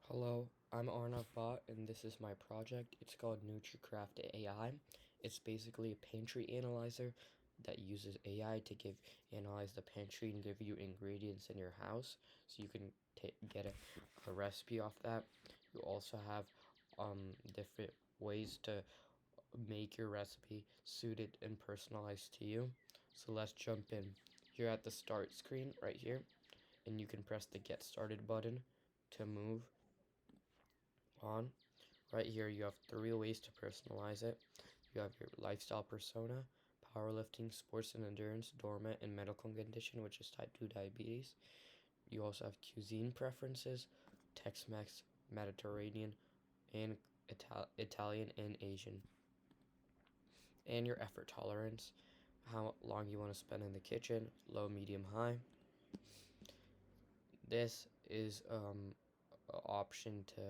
Hello, I'm Aarnav Bhatt, and this is my project. It's called NutriCraft AI. It's basically a pantry analyzer that uses AI to analyze the pantry and give you ingredients in your house, so you can get a recipe off that. You also have different ways to make your recipe suited and personalized to you. So let's jump in. You're at the start screen right here, and you can press the Get Started button to move on. Right here you have 3 ways to personalize it. You have your lifestyle persona, powerlifting, sports and endurance, dormant, and medical condition, which is type 2 diabetes. You also have cuisine preferences, Tex-Mex, Mediterranean, and Italian and Asian. And your effort tolerance, how long you want to spend in the kitchen, low, medium, high. This is an option to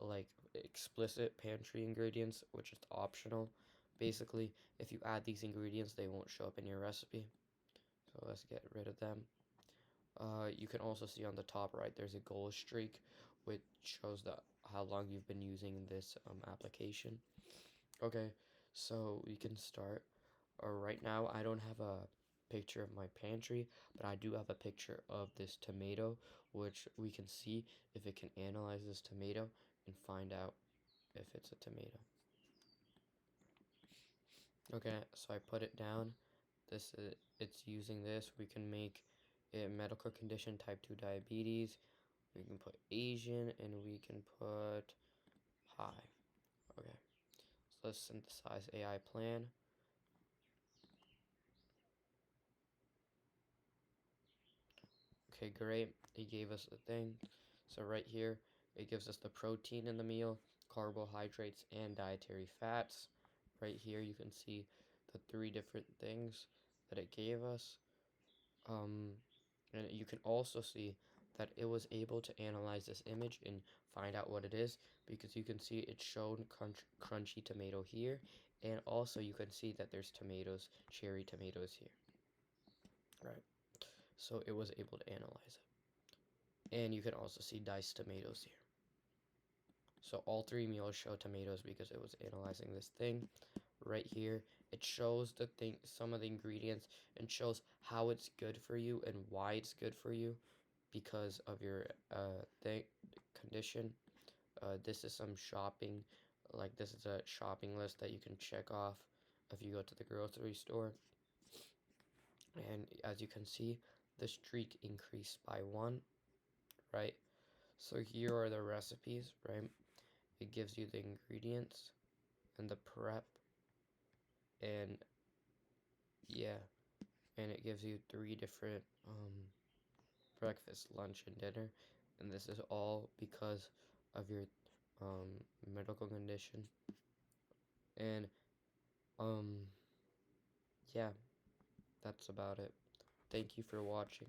like explicit pantry ingredients, which is optional. Basically, if you add these ingredients, they won't show up in your recipe. So let's get rid of them. You can also see on the top right, there's a goal streak, which shows how long you've been using this application. Okay, so we can start. Right now, I don't have a picture of my pantry, but I do have a picture of this tomato, which we can see if it can analyze this tomato and find out if it's a tomato. Okay, so I put it down. It's using this. We can make it medical condition type 2 diabetes. We can put Asian and we can put high. Okay, so let's synthesize AI plan. Okay, great. It gave us the thing. So right here, it gives us the protein in the meal, carbohydrates, and dietary fats. Right here, you can see the 3 different things that it gave us. And you can also see that it was able to analyze this image and find out what it is, because you can see it's shown crunchy tomato here, and also you can see that there's tomatoes, cherry tomatoes here. Right. So it was able to analyze it. And you can also see diced tomatoes here. So all 3 meals show tomatoes because it was analyzing this thing. Right here, it shows some of the ingredients and shows how it's good for you and why it's good for you because of your condition. This is some shopping, like this is a shopping list that you can check off if you go to the grocery store. And as you can see, the streak increased by 1, right? So here are the recipes, right? It gives you the ingredients and the prep, and yeah, and it gives you 3 different breakfast, lunch, and dinner, and this is all because of your medical condition. And yeah, that's about it. Thank you for watching.